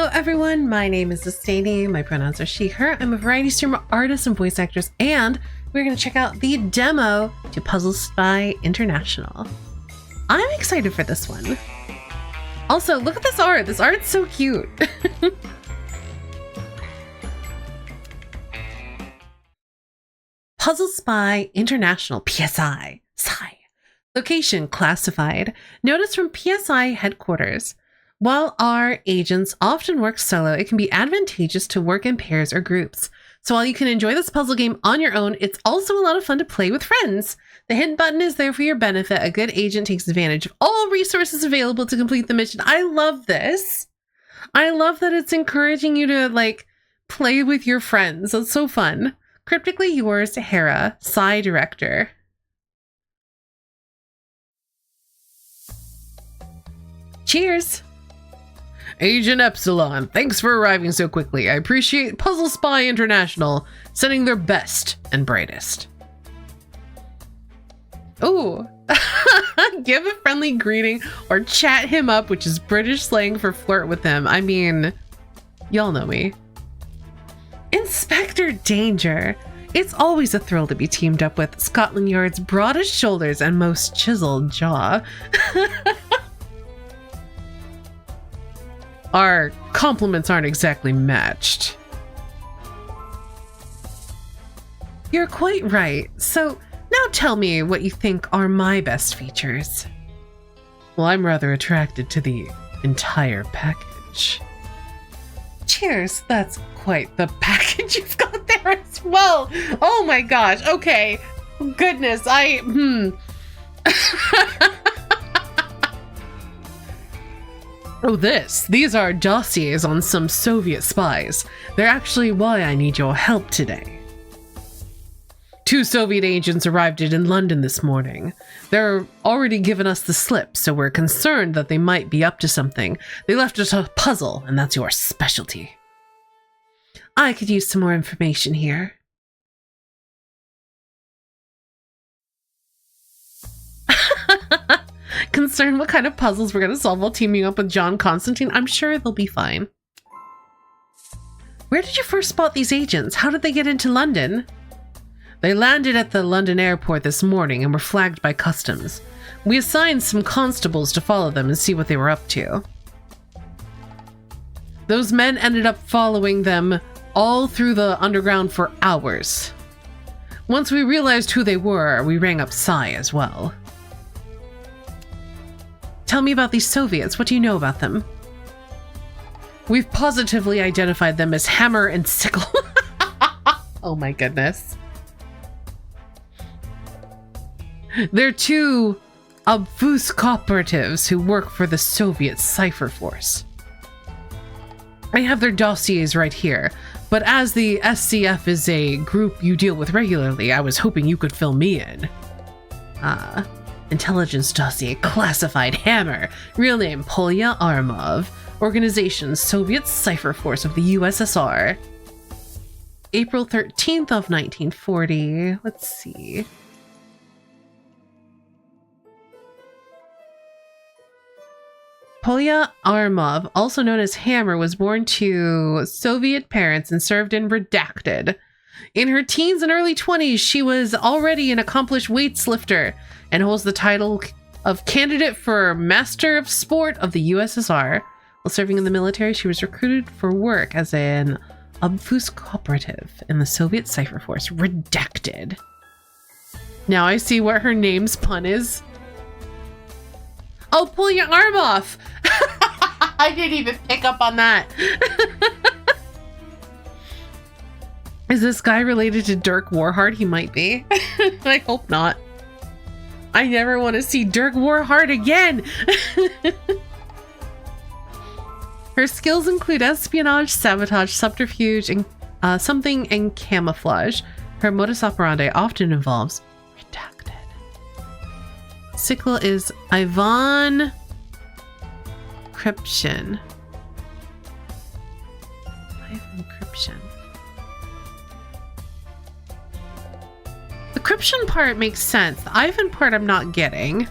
Hello everyone, my name is Estaini, my pronouns are she, her. I'm a variety streamer, artist, and voice actress, and we're going to check out the demo to Puzzle Spy International. I'm excited for this one. Also, look at this art. This art's so cute. Puzzle Spy International, PSI. Location classified. Notice from PSI headquarters. While our agents often work solo, it can be advantageous to work in pairs or groups. So while you can enjoy this puzzle game on your own, it's also a lot of fun to play with friends. The hint button is there for your benefit. A good agent takes advantage of all resources available to complete the mission. I love this. I love that it's encouraging you to play with your friends. It's so fun. Cryptically yours, Hera, Psy Director. Cheers! Agent Epsilon, thanks for arriving so quickly. I appreciate Puzzle Spy International sending their best and brightest. Ooh, give a friendly greeting or chat him up, which is British slang for flirt with him. I mean, y'all know me. Inspector Danger. It's always a thrill to be teamed up with Scotland Yard's broadest shoulders and most chiseled jaw. Our compliments aren't exactly matched. You're quite right. So now tell me what you think are my best features. Well, I'm rather attracted to the entire package. Cheers, that's quite the package you've got there as well. Oh my gosh, okay. Goodness, Oh, these are dossiers on some Soviet spies. They're actually why I need your help today. 2 Soviet agents arrived in London this morning. They're already given us the slip, so we're concerned that they might be up to something. They left us a puzzle, and that's your specialty. I could use some more information here. Concerned what kind of puzzles we're going to solve while teaming up with John Constantine? I'm sure they'll be fine. Where did you first spot these agents? How did they get into London? They landed at the London airport this morning and were flagged by customs. We assigned some constables to follow them and see what they were up to. Those men ended up following them all through the underground for hours. Once we realized who they were, we rang up Psy as well. Tell me about these Soviets. What do you know about them? We've positively identified them as Hammer and Sickle. Oh my goodness. They're 2 obfusc cooperatives who work for the Soviet Cypher Force. I have their dossiers right here, but as the SCF is a group you deal with regularly, I was hoping you could fill me in. Intelligence dossier, classified Hammer, real name Polya Armov, organization Soviet Cypher Force of the USSR. April 13th of 1940. Let's see. Polya Armov, also known as Hammer, was born to Soviet parents and served in Redacted. In her teens and early 20s, she was already an accomplished weightlifter and holds the title of candidate for Master of Sport of the USSR. While serving in the military, she was recruited for work as an obfusc operative in the Soviet Cypher Force, Redacted. Now I see what her name's pun is. Oh, pull your arm off! I didn't even pick up on that. Is this guy related to Dirk Warhard? He might be. I hope not. I never want to see Dirk Warhard again. Her skills include espionage, sabotage, subterfuge, and and camouflage. Her modus operandi often involves Redacted. Sickle is Ivan Krypshin. The Krypshin part makes sense. The Ivan part I'm not getting.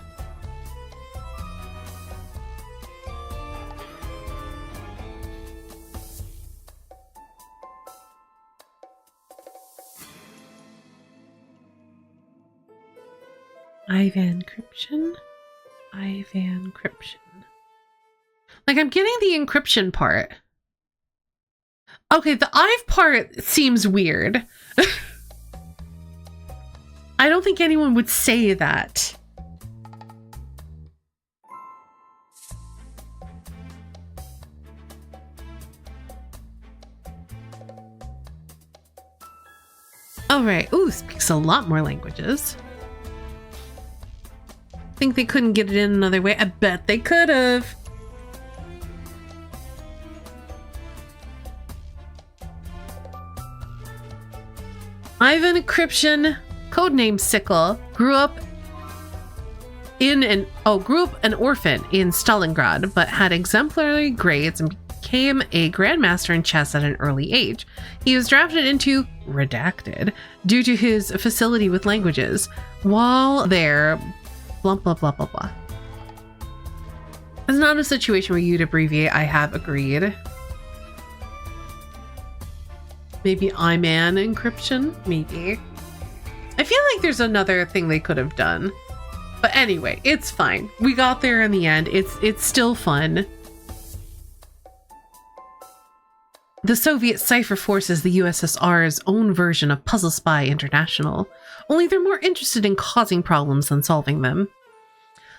Ivan encryption. Ivan encryption. Like, I'm getting the encryption part. Okay, the Ive part seems weird. I don't think anyone would say that. All right. Ooh, speaks a lot more languages. Think they couldn't get it in another way? I bet they could have. Ivan Encryption, codename Sickle, grew up an orphan in Stalingrad, but had exemplary grades and became a grandmaster in chess at an early age. He was drafted into Redacted due to his facility with languages. While there, blah blah blah blah blah. It's not a situation where you'd abbreviate. I have agreed. Maybe IMAN encryption? Maybe. I feel like there's another thing they could have done. But anyway, it's fine. We got there in the end. It's still fun. The Soviet Cypher Force is the USSR's own version of Puzzle Spy International, only they're more interested in causing problems than solving them.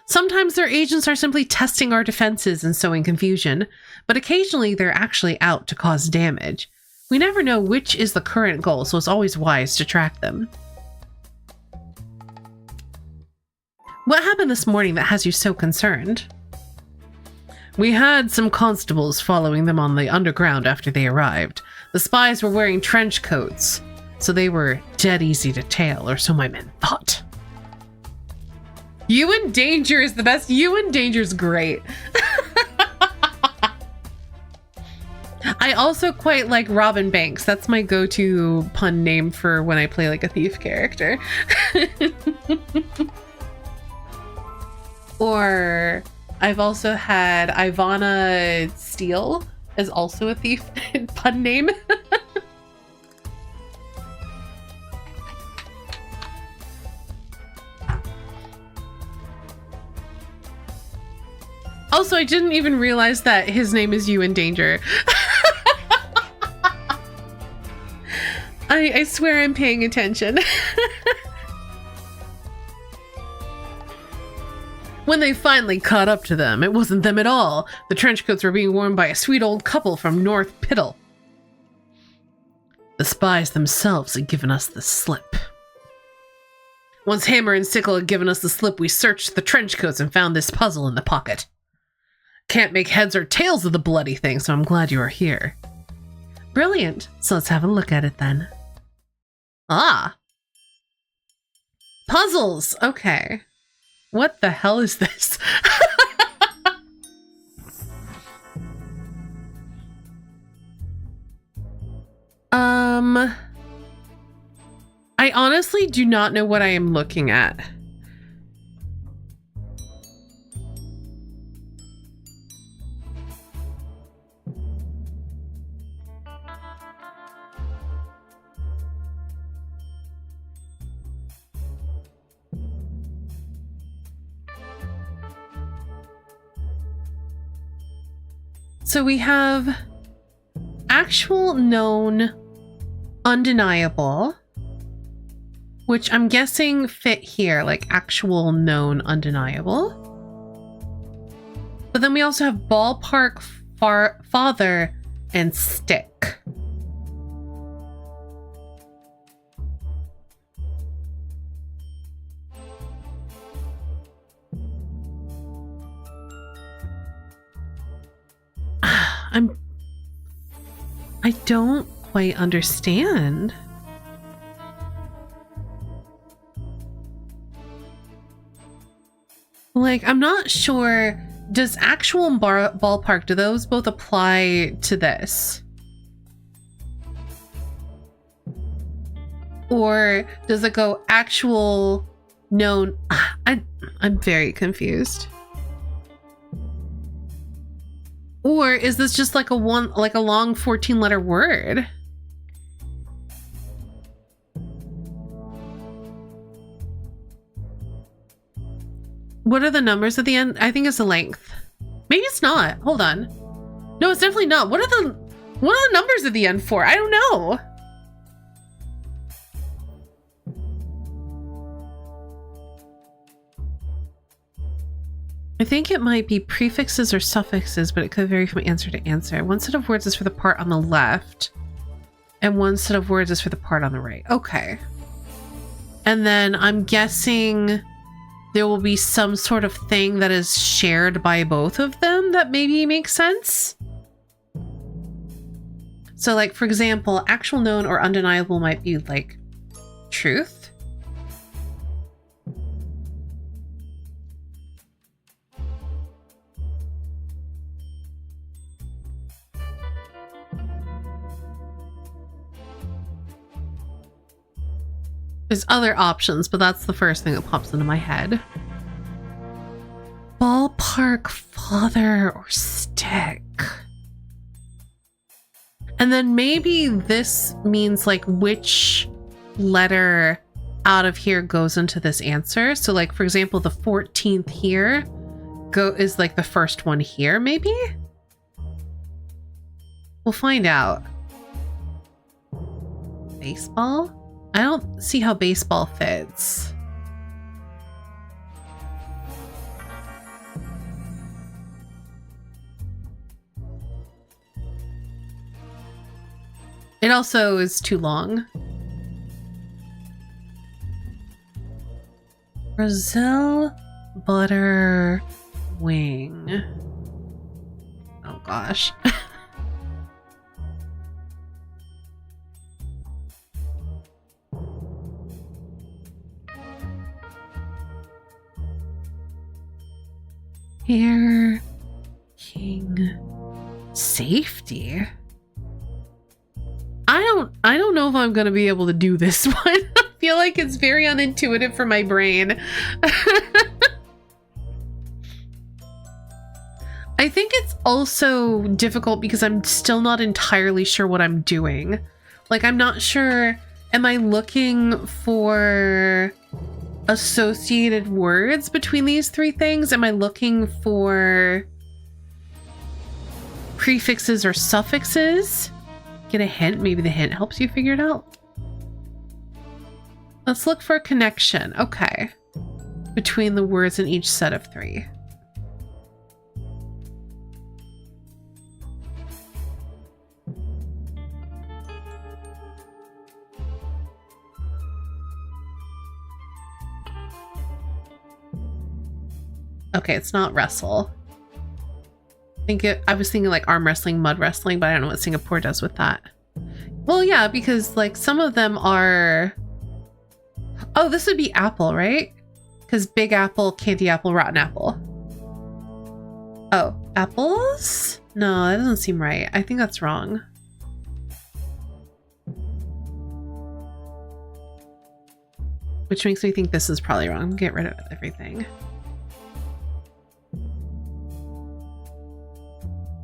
Sometimes their agents are simply testing our defenses and sowing confusion, but occasionally they're actually out to cause damage. We never know which is the current goal, so it's always wise to track them. What happened this morning that has you so concerned? We had some constables following them on the underground after they arrived. The spies were wearing trench coats, so they were dead easy to tail, or so my men thought. You in Danger is the best. You in Danger's great. I also quite like Robin Banks. That's my go-to pun name for when I play like a thief character. Or I've also had Ivana Steele as also a thief pun name. Also, I didn't even realize that his name is You in Danger. I swear I'm paying attention. When they finally caught up to them, it wasn't them at all. The trench coats were being worn by a sweet old couple from North Piddle. The spies themselves had given us the slip. Once Hammer and Sickle had given us the slip, we searched the trench coats and found this puzzle in the pocket. Can't make heads or tails of the bloody thing, so I'm glad you are here. Brilliant. So let's have a look at it then. Ah. Puzzles. Okay. What the hell is this? I honestly do not know what I am looking at. So we have actual, known, undeniable, which I'm guessing fit here, like actual, known, undeniable. But then we also have ballpark, father, and stick. I don't quite understand. Like, I'm not sure. Does actual and ballpark, do those both apply to this? Or does it go actual, known? I'm very confused. Or is this just like a long 14-letter word? What are the numbers at the end? I think it's the length. Maybe it's not. Hold on. No, it's definitely not. What are the numbers at the end for? I don't know. I think it might be prefixes or suffixes, but it could vary from answer to answer. One set of words is for the part on the left, and one set of words is for the part on the right. Okay. And then I'm guessing there will be some sort of thing that is shared by both of them that maybe makes sense. So like, for example, actual, known, or undeniable might be like truth. There's other options, but that's the first thing that pops into my head. Ballpark, father, or stick. And then maybe this means like which letter out of here goes into this answer. So like, for example, the 14th here is like the first one here, maybe? We'll find out. Baseball? I don't see how baseball fits. It also is too long. Brazil butter wing. Oh gosh. Hair King safety. I don't know if I'm gonna be able to do this one. I feel like it's very unintuitive for my brain. I think it's also difficult because I'm still not entirely sure what I'm doing. Like, I'm not sure, am I looking for associated words between these three things? Am I looking for prefixes or suffixes? Get a hint. Maybe the hint helps you figure it out. Let's look for a connection. Okay. Between the words in each set of three. Okay, it's not wrestle. I was thinking like arm wrestling, mud wrestling, but I don't know what Singapore does with that. Well, yeah, because like some of them are... Oh, this would be apple, right? Because big apple, candy apple, rotten apple. Oh, apples? No, that doesn't seem right. I think that's wrong. Which makes me think this is probably wrong. Get rid of everything.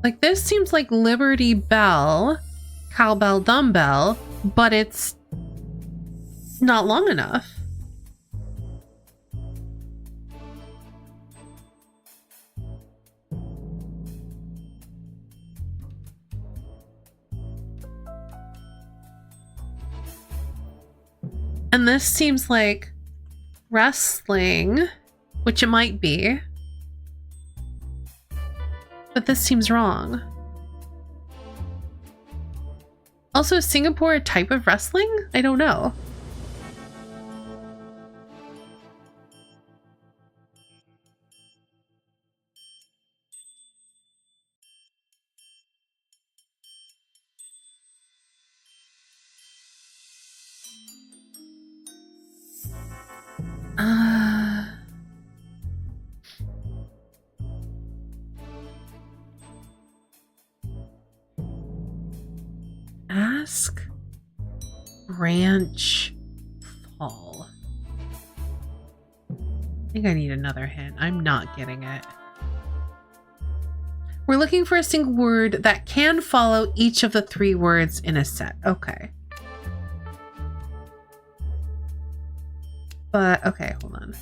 Like, this seems like Liberty Bell, cowbell, dumbbell, but it's not long enough. And this seems like wrestling, which it might be. But this seems wrong. Also, is Singapore a type of wrestling? I don't know. Ask Ranch Fall. I think I need another hint. I'm not getting it. We're looking for a single word that can follow each of the three words in a set. Okay. But, okay, hold on.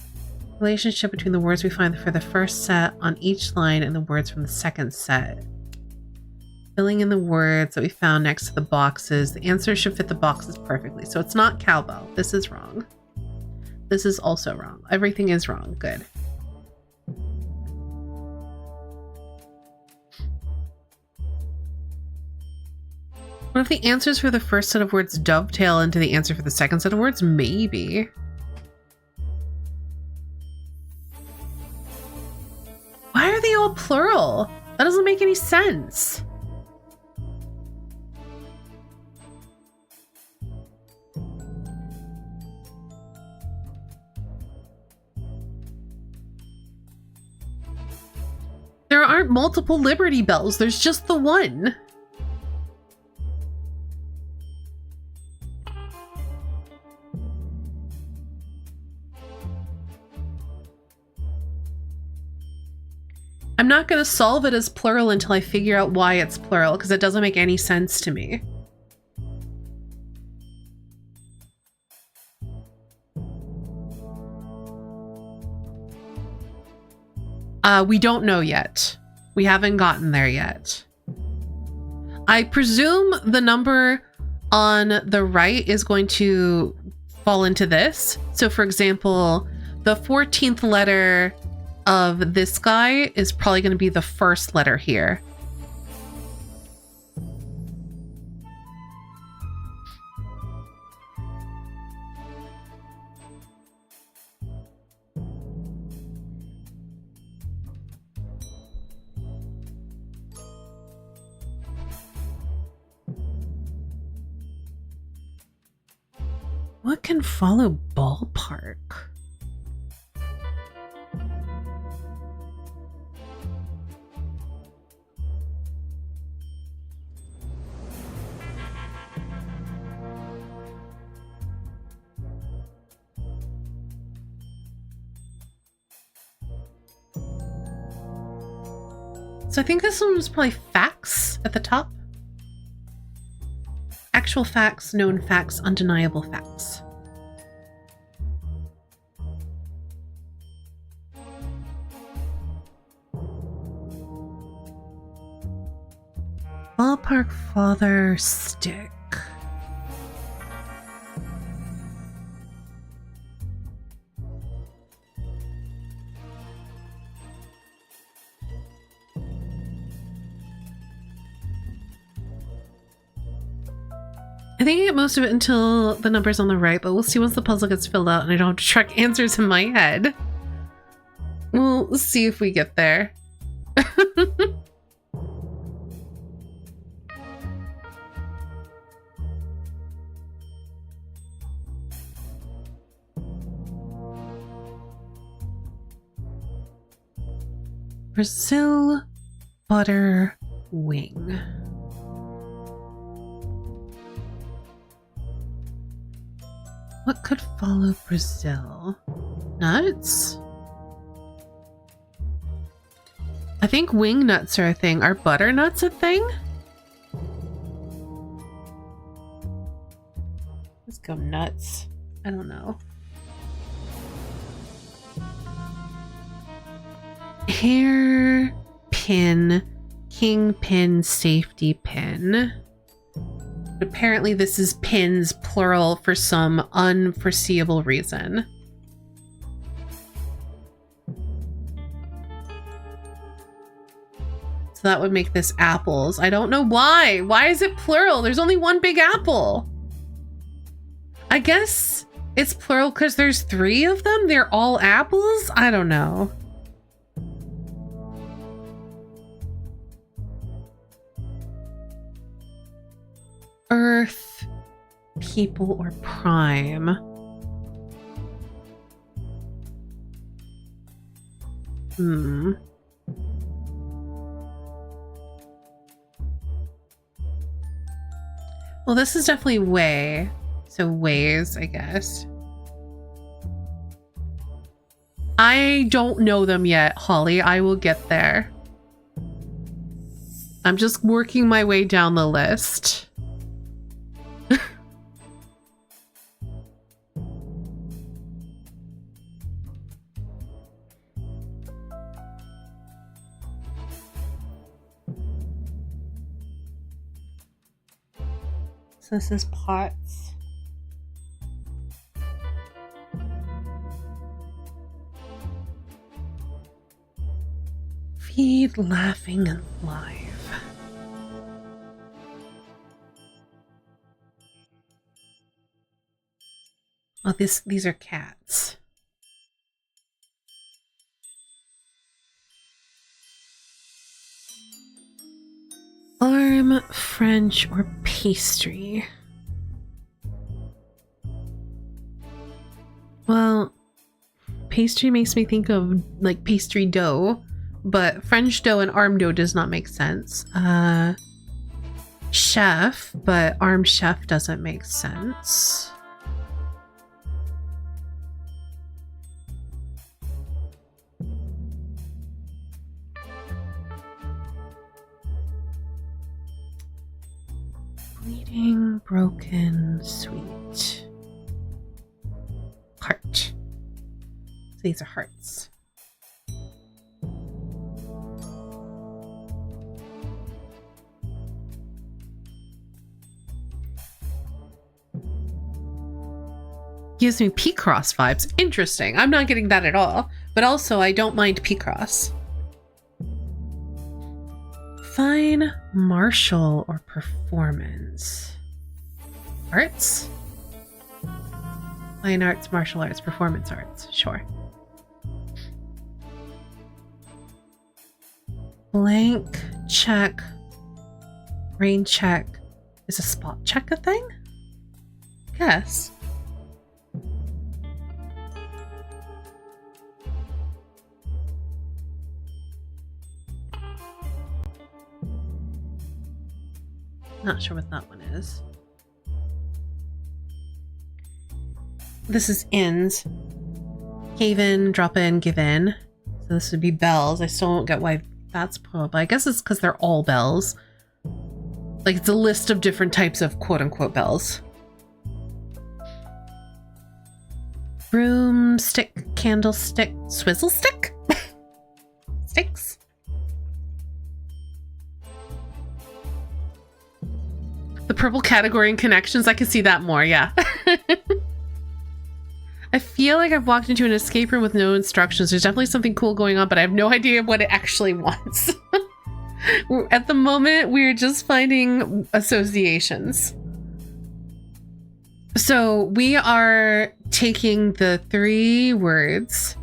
Relationship between the words we find for the first set on each line and the words from the second set. Filling in the words that we found next to the boxes. The answer should fit the boxes perfectly. So it's not cowbell. This is wrong. This is also wrong. Everything is wrong. Good. What if the answers for the first set of words dovetail into the answer for the second set of words? Maybe. Why are they all plural? That doesn't make any sense. There aren't multiple Liberty Bells. There's just the one. I'm not going to solve it as plural until I figure out why it's plural, because it doesn't make any sense to me. We don't know yet. We haven't gotten there yet. I presume the number on the right is going to fall into this. So for example, the 14th letter of this guy is probably going to be the first letter here. What can follow ballpark? So I think this one was probably facts at the top. Actual facts, known facts, undeniable facts. Ballpark father stick. I think I get most of it until the number's on the right, but we'll see once the puzzle gets filled out and I don't have to track answers in my head. We'll see if we get there. Brazil butter wing. What could follow Brazil? Nuts? I think wing nuts are a thing. Are butternuts a thing? Let's go nuts. I don't know. Hair pin, kingpin, safety pin. Apparently this is pins, plural, for some unforeseeable reason. So that would make this apples. I don't know why. Why is it plural? There's only one big apple. I guess it's plural because there's 3 of them. They're all apples? I don't know. Earth, people, or prime. Well, this is definitely way. So ways, I guess. I don't know them yet, Holly. I will get there. I'm just working my way down the list. So this is pots. Feed, laughing, and live. Oh, these are cats. Arm, French, or pastry? Well, pastry makes me think of like pastry dough, but French dough and arm dough does not make sense. Chef, but arm chef doesn't make sense. Bleeding, broken, sweet. Heart. So these are hearts. Gives me P-Cross vibes. Interesting. I'm not getting that at all. But also, I don't mind P-Cross. Fine, martial, or performance? Arts? Fine arts, martial arts, performance arts. Sure. Blank check. Rain check. Is a spot check a thing? Guess. Not sure what that one is. This is ins. Cave in, drop in, give in. So this would be bells. I still don't get why that's pulled, but I guess it's because they're all bells. Like it's a list of different types of quote-unquote bells. Broomstick, candlestick, swizzle stick? Sticks? The purple category and connections, I can see that more, yeah. I feel like I've walked into an escape room with no instructions. There's definitely something cool going on, but I have no idea what it actually wants. At the moment, we're just finding associations. So we are taking the 3 words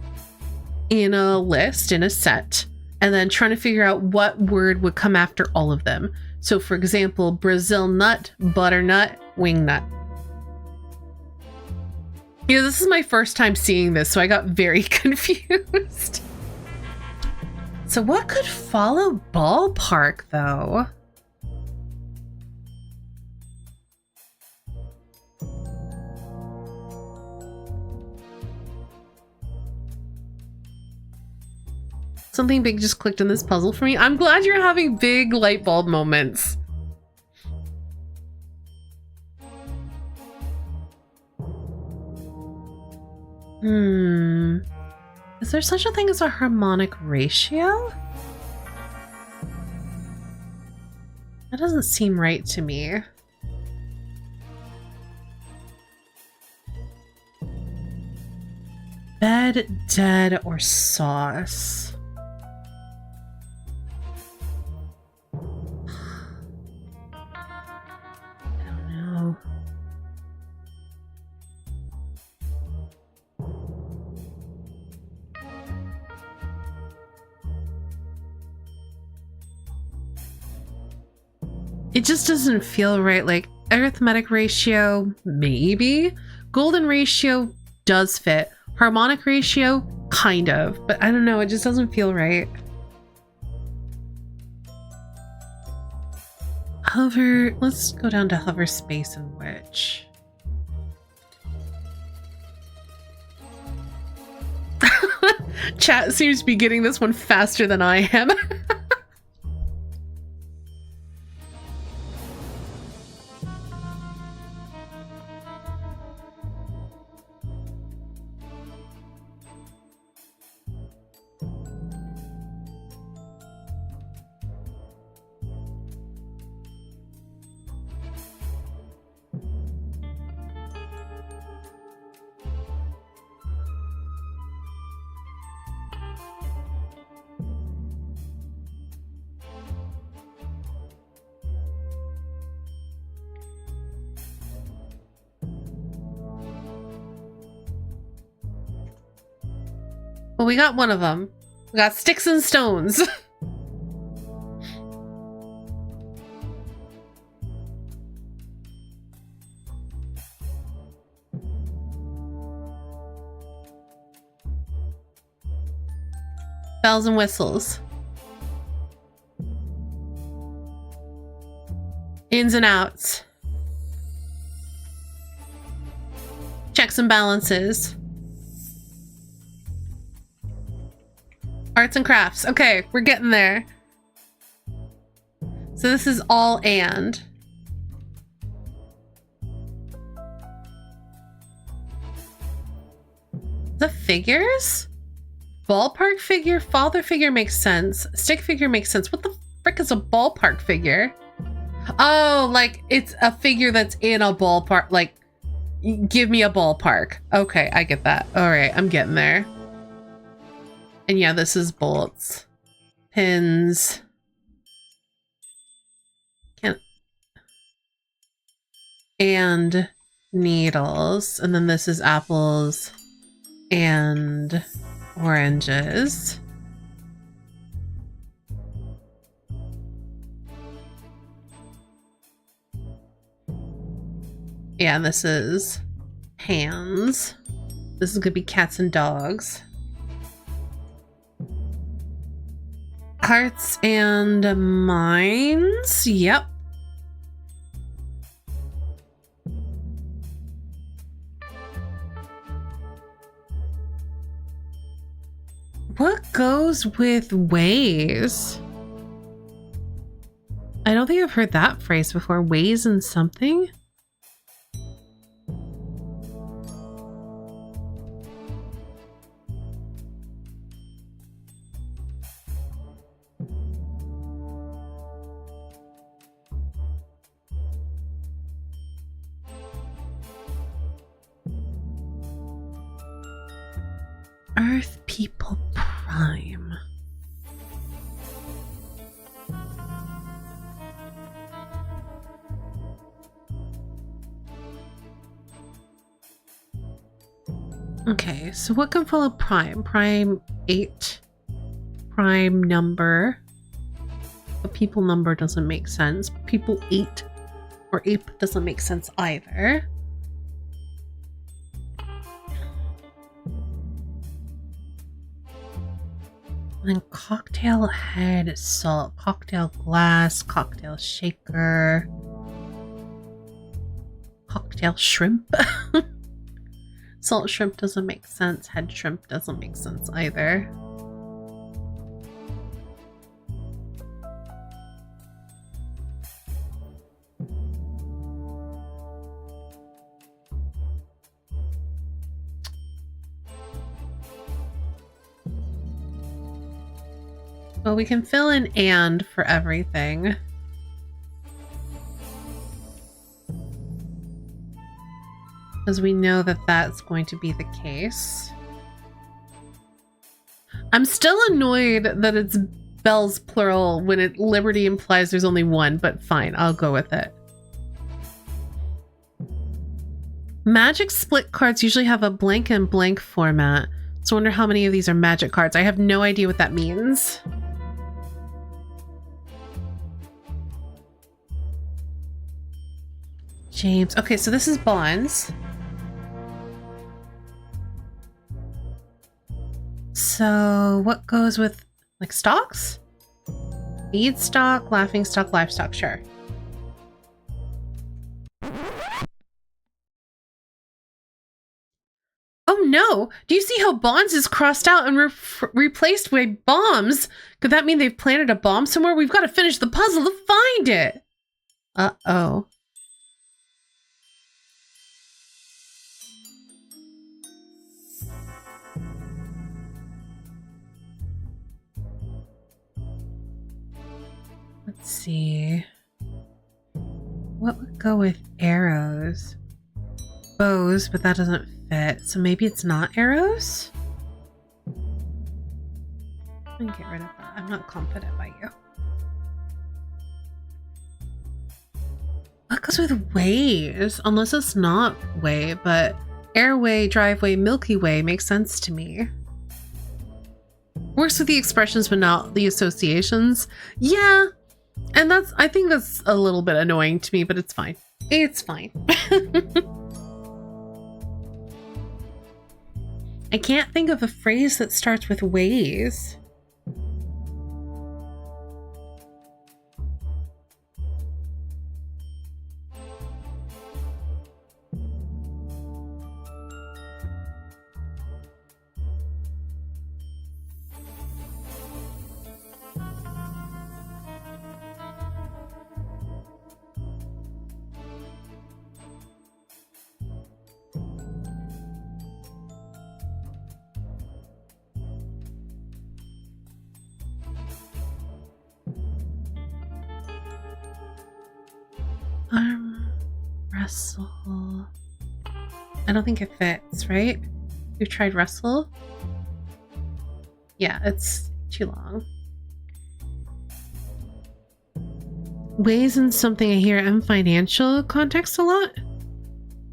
in a list, in a set, and then trying to figure out what word would come after all of them. So for example, Brazil nut, butternut, wingnut. You know, this is my first time seeing this, so I got very confused. So what could follow ballpark, though? Something big just clicked in this puzzle for me. I'm glad you're having big light bulb moments. Is there such a thing as a harmonic ratio? That doesn't seem right to me. Bed, dead, or sauce? I don't know. It just doesn't feel right. Like arithmetic ratio, maybe. Golden ratio does fit. Harmonic ratio, kind of. But I don't know, it just doesn't feel right. Hover, let's go down to hover, space, and witch. Chat seems to be getting this one faster than I am. Well, we got one of them. We got sticks and stones. Bells and whistles. Ins and outs. Checks and balances. Arts and crafts. Okay, we're getting there. So this is all and. The figures? Ballpark figure? Father figure makes sense. Stick figure makes sense. What the frick is a ballpark figure? Oh, like it's a figure that's in a ballpark. Like, give me a ballpark. Okay, I get that. All right, I'm getting there. And yeah, this is bolts, pins. And needles. And then this is apples and oranges. Yeah, this is hands. This is gonna be cats and dogs. Hearts and minds. Yep. What goes with ways? I don't think I've heard that phrase before. Ways and something? Earth People Prime. Okay, so what can follow prime? Prime 8. Prime number. A people number doesn't make sense. People 8 or ape doesn't make sense either. And then cocktail head, salt, cocktail glass, cocktail shaker, cocktail shrimp. Salt shrimp doesn't make sense. Head shrimp doesn't make sense either. Well, we can fill in and for everything. Because we know that that's going to be the case. I'm still annoyed that it's bells plural when it Liberty implies there's only one, but fine, I'll go with it. Magic split cards usually have a blank and blank format. So I wonder how many of these are magic cards. I have no idea what that means. James. Okay, so this is bonds. So what goes with like stocks? Bead stock, laughing stock, livestock, sure. Oh no! Do you see how bonds is crossed out and replaced by bombs? Could that mean they've planted a bomb somewhere? We've got to finish the puzzle to find it! Uh-oh. Let's see. What would go with arrows? Bows, but that doesn't fit. So maybe it's not arrows? Let me get rid of that. I'm not confident by you. What goes with ways? Unless it's not way, but airway, driveway, Milky Way makes sense to me. Works with the expressions but not the associations. Yeah. And I think that's a little bit annoying to me, but it's fine. It's fine. I can't think of a phrase that starts with ways. Wrestle. I don't think it fits, right? You've tried wrestle? Yeah, it's too long. Ways and something I hear in financial context a lot.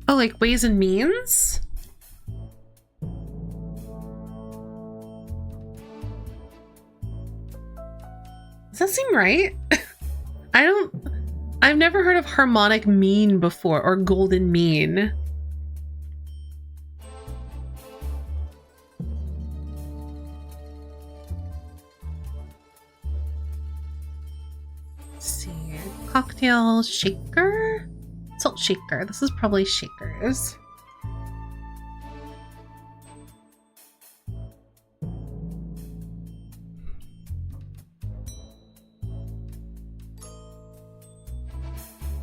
Oh, like ways and means? Does that seem right? I've never heard of harmonic mean before, or golden mean. Let's see. Cocktail shaker? Salt shaker. This is probably shakers.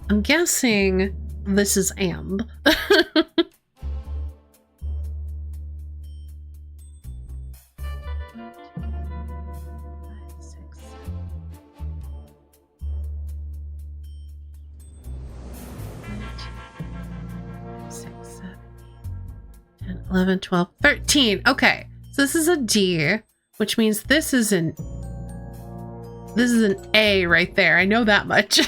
I'm guessing this is amb. 11, 12, 13. Okay, so this is a D, which means this is an A right there. I know that much.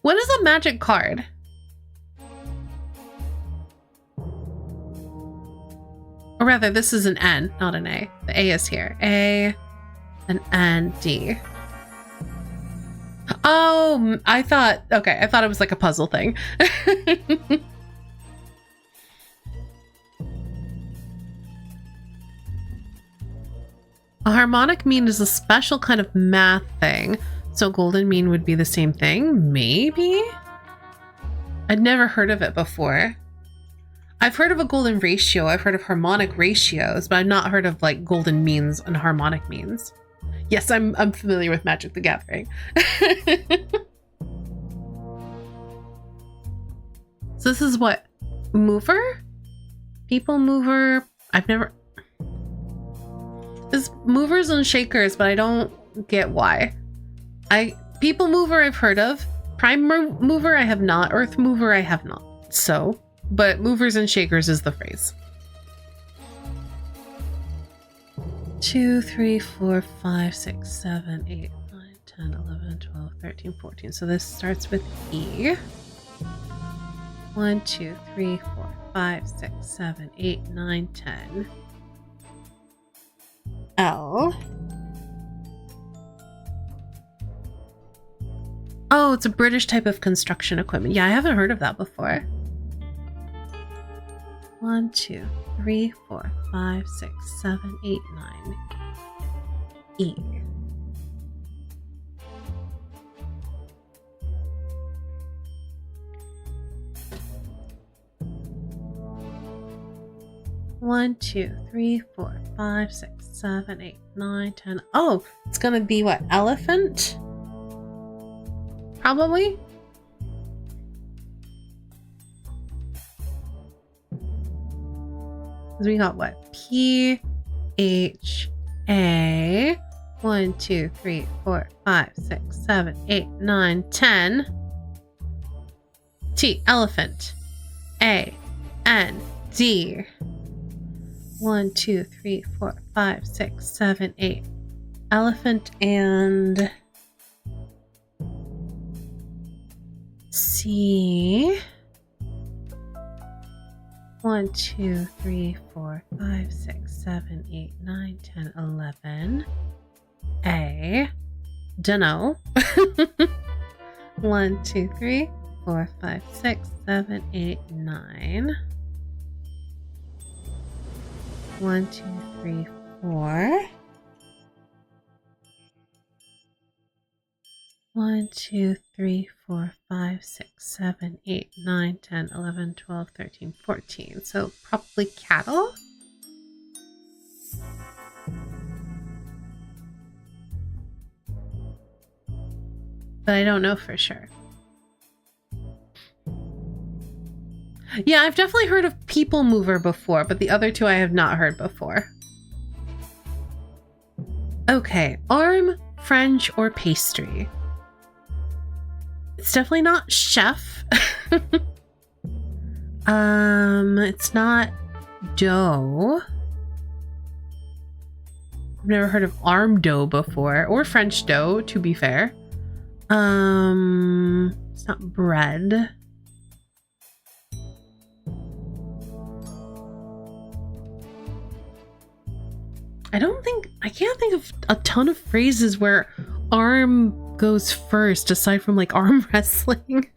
What is a magic card? Or rather, this is an N, not an A. The A is here. A, an N, D. Oh, I thought it was like a puzzle thing. A harmonic mean is a special kind of math thing. So golden mean would be the same thing? Maybe? I'd never heard of it before. I've heard of a golden ratio. I've heard of harmonic ratios, but I've not heard of like golden means and harmonic means. Yes, I'm familiar with Magic the Gathering. So this is what? Mover? People mover? I've never... There's movers and shakers, but I don't get why. People mover I've heard of. Prime mover I have not. Earth mover I have not. So, but movers and shakers is the phrase. 2, 3, 4, 5, 6, 7, 8, 9, 10, 11, 12, 13, 14. So this starts with E. 1, 2, 3, 4, 5, 6, 7, 8, 9, 10. L. Oh, it's a British type of construction equipment. Yeah, I haven't heard of that before. 1, 2, 3, 4, 5, 6, 7, 8, 9. E. One, 2, 3, 4, 5, 6, 7, 8, 9, 10. Oh, it's gonna be what? Elephant? Probably? We got what? P, H, A. 1, 2, 3, 4, 5, 6, 7, 8, 9, 10. T, elephant. A, N, D. 1, 2, 3, 4, 5, 6, 7, 8. Elephant and C. 1, 2, 3, 4, 5, 6, 7, 8, 9, 10, 11. A. Dunno. 1, 2, 3, 4, 5, 6, 7, 8, 9. 1, 2, 3, 4. 1, 2, 3, 4, 5, 6, 7, 8, 9, 10, 11, 12, 13, 14. So probably cattle? But I don't know for sure. Yeah, I've definitely heard of people mover before, but the other two I have not heard before. Okay, arm, French, or pastry. It's definitely not chef. It's not dough. I've never heard of arm dough before, or French dough, to be fair. It's not bread. I can't think of a ton of phrases where arm goes first, aside from like arm wrestling.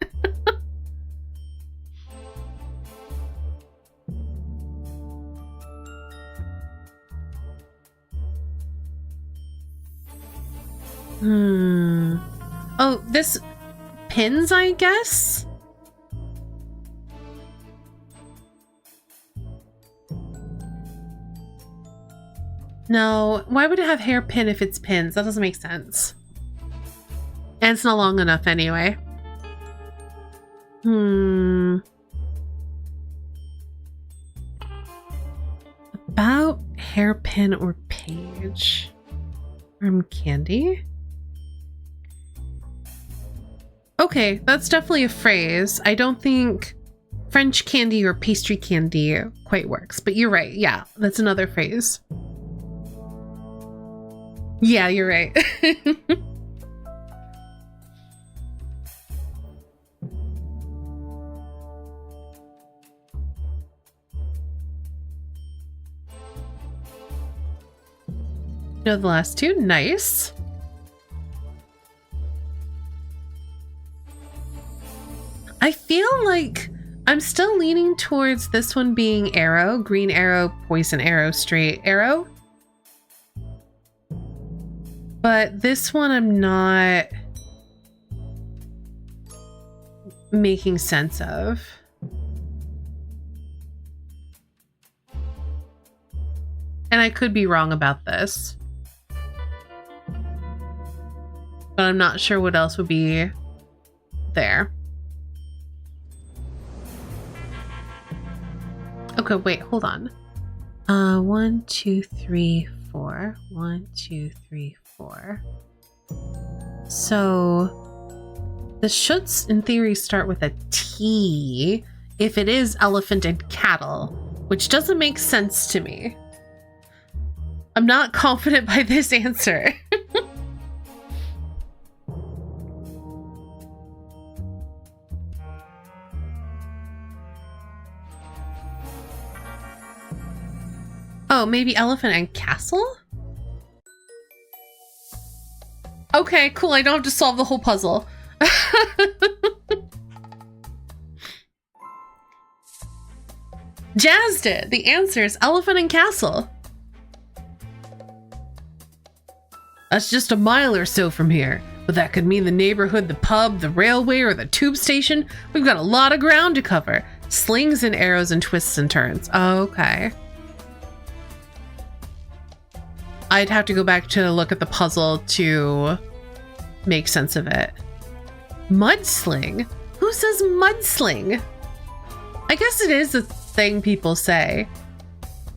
Oh, this pins, I guess? No, why would it have hairpin if it's pins? That doesn't make sense. And it's not long enough anyway. About hairpin or page? Arm candy? Okay, that's definitely a phrase. I don't think French candy or pastry candy quite works, but you're right. Yeah, that's another phrase. Yeah, you're right. No, the last two. Nice. I feel like I'm still leaning towards this one being arrow, green arrow, poison arrow, straight arrow. But this one I'm not making sense of. And I could be wrong about this. But I'm not sure what else would be there. Okay, wait, hold on. 1, 2, 3, 4. 1, 2, 3, 4. So the shoulds in theory start with a T if it is elephant and cattle, which doesn't make sense to me. I'm not confident by this answer. Oh, maybe elephant and castle? Okay, cool. I don't have to solve the whole puzzle. Jazzed it. The answer is elephant and castle. That's just a mile or so from here, but that could mean the neighborhood, the pub, the railway, or the tube station. We've got a lot of ground to cover. Slings and arrows and twists and turns. Okay. I'd have to go back to look at the puzzle to make sense of it. Mudsling? Who says mudsling? I guess it is a thing people say.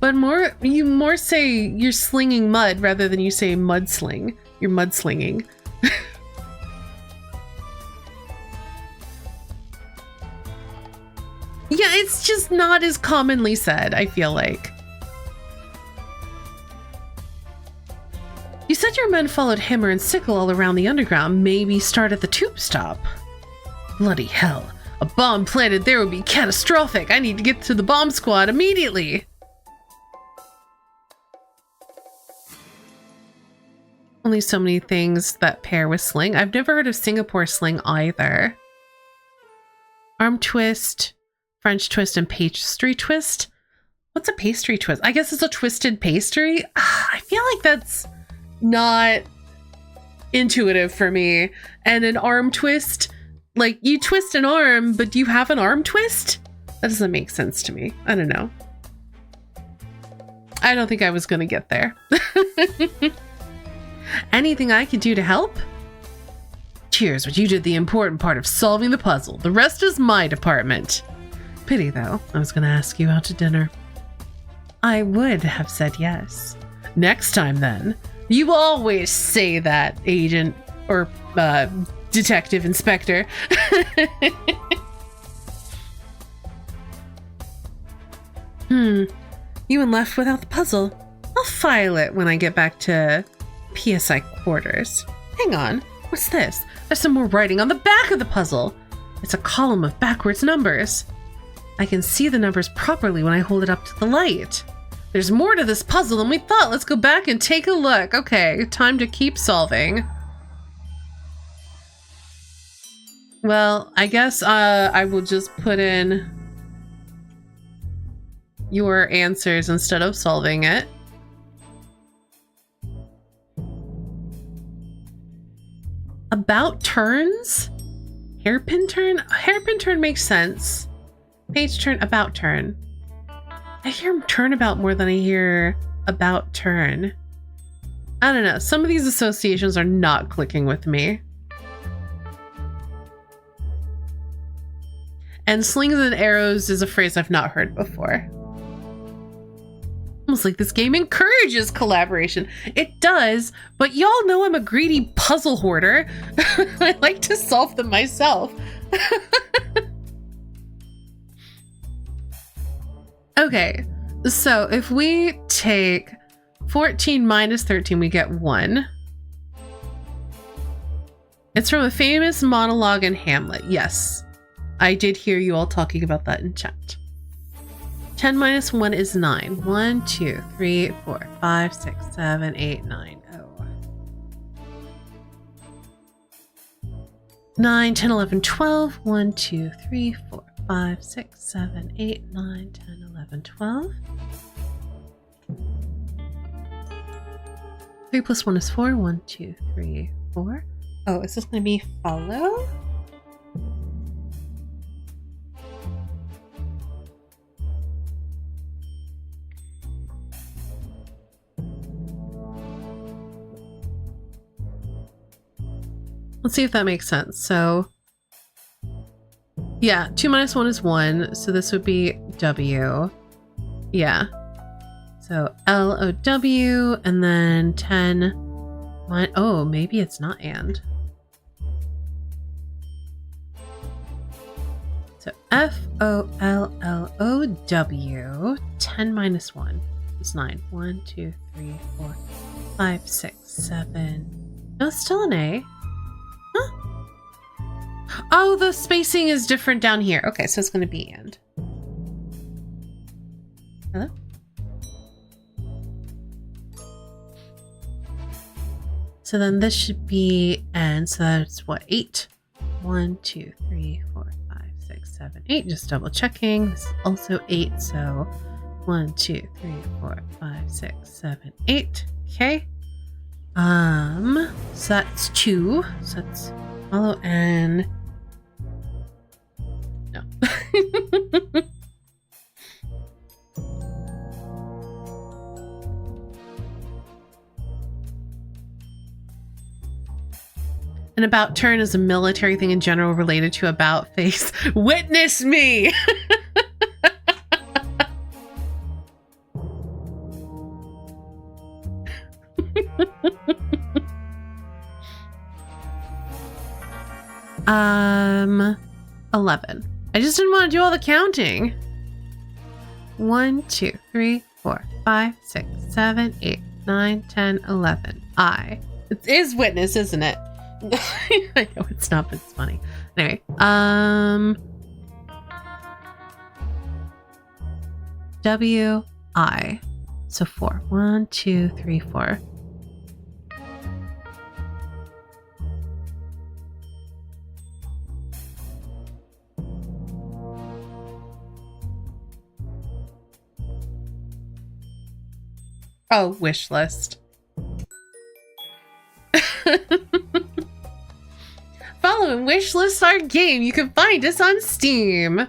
But you more say you're slinging mud rather than you say mudsling. You're mudslinging. Yeah, it's just not as commonly said, I feel like. You said your men followed hammer and sickle all around the underground, maybe start at the tube stop. Bloody hell. A bomb planted there would be catastrophic. I need to get to the bomb squad immediately. Only so many things that pair with sling. I've never heard of Singapore sling either. Arm twist, French twist, and pastry twist. What's a pastry twist? I guess it's a twisted pastry. I feel like that's not intuitive for me. And an arm twist, like you twist an arm, but do you have an arm twist? That doesn't make sense to me. I don't know. I don't think I was gonna get there. Anything I could do to help? Cheers, but you did the important part of solving the puzzle. The rest is my department. Pity though, I was gonna ask you out to dinner. I would have said yes. Next time then. You always say that, agent or detective inspector. You and left without the puzzle. I'll file it when I get back to PSI quarters. Hang on, what's this? There's some more writing on the back of the puzzle. It's a column of backwards numbers. I can see the numbers properly when I hold it up to the light. There's more to this puzzle than we thought. Let's go back and take a look. Okay, time to keep solving. Well, I guess I will just put in your answers instead of solving it. About turns? Hairpin turn? Hairpin turn makes sense. Page turn, about turn. I hear turnabout more than I hear about turn. I don't know. Some of these associations are not clicking with me. And slings and arrows is a phrase I've not heard before. Almost like this game encourages collaboration. It does, but y'all know I'm a greedy puzzle hoarder. I like to solve them myself. Okay, so if we take 14 minus 13, we get 1. It's from a famous monologue in Hamlet. Yes, I did hear you all talking about that in chat. 10 minus 1 is 9. 1, 2, 3, 4, 5, 6, 7, 8, 9. Oh. 9, 10, 11, 12. 1, 2, 3, 4, 5, 6, 7, 8, 9, 10, 11, 12. 3 plus 1 is 4. 1, 2, 3, 4. Oh, is this going to be follow? Let's see if that makes sense. So, yeah, 2 minus 1 is 1. So this would be W. Yeah. So LOW and then 10. Oh, maybe it's not and. So FOLLOW. 10 minus 1 is 9. 1, 2, 3, 4, 5, 6, 7. No, it's still an A. Huh? Oh, the spacing is different down here. Okay, so it's going to be and. Hello? So then this should be and. So that's what? 8. 1, 2, 3, 4, 5, 6, 7, 8. Just double checking. This is also 8. So 1, 2, 3, 4, 5, 6, 7, 8. Okay. So that's 2. So that's follow and no. An about turn is a military thing in general related to about face. Witness me. Um, 11. I just didn't want to do all the counting. 1, 2, 3, 4, 5, 6, 7, 8, 9, 10, 11. I. It is witness, isn't it? I know it's not, but it's funny. Anyway, W-I. So 4. 1, 2, 3, 4. Oh, wish list. Follow and wish list our game. You can find us on Steam.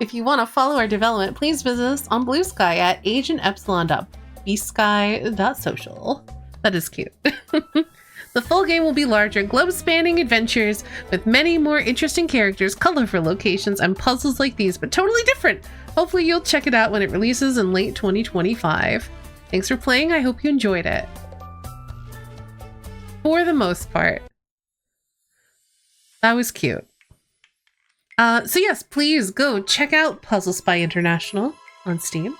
If you want to follow our development, please visit us on Blue Sky at agentepsilon.bsky.social. That is cute. The full game will be larger, globe-spanning adventures with many more interesting characters, colorful locations, and puzzles like these, but totally different. Hopefully you'll check it out when it releases in late 2025. Thanks for playing. I hope you enjoyed it. For the most part. That was cute. So yes, please go check out Puzzle Spy International on Steam.